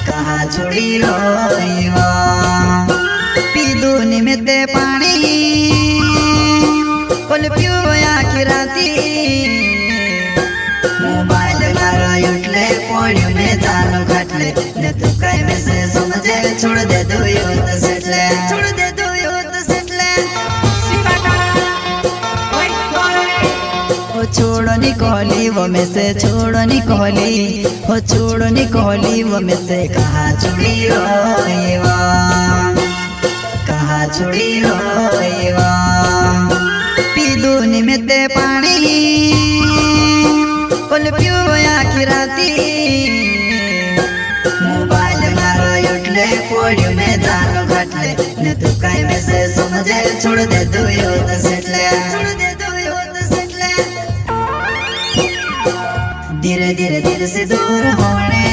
कहा छोड़ी रोईवा पीदू निमित्ते पानी पल पियो आखी राती मोबाइल लारो उठले पोड़ियों में चालो घटले ने तू कई में से समझे छोड़ दे दो यूथ सेटले छोड़ दे दो यूथ सेटले हो छोड़ो निकोली वो में से छोड़ो निकोली हो छोड़ो निकोली वो में से कहा छोड़ी रोईवा कहा छोड़ी रोईवा पीदू निमित्ते पानी पल पियो आखी राती मोबाइल लारो उठले पोड़ियों में जानो घटले ने तू कई में से समझे छोड़ दे दो यूथ सेटले छोड़ दे दो यूथ सेटले धीरे धीरे दिल से दूर होने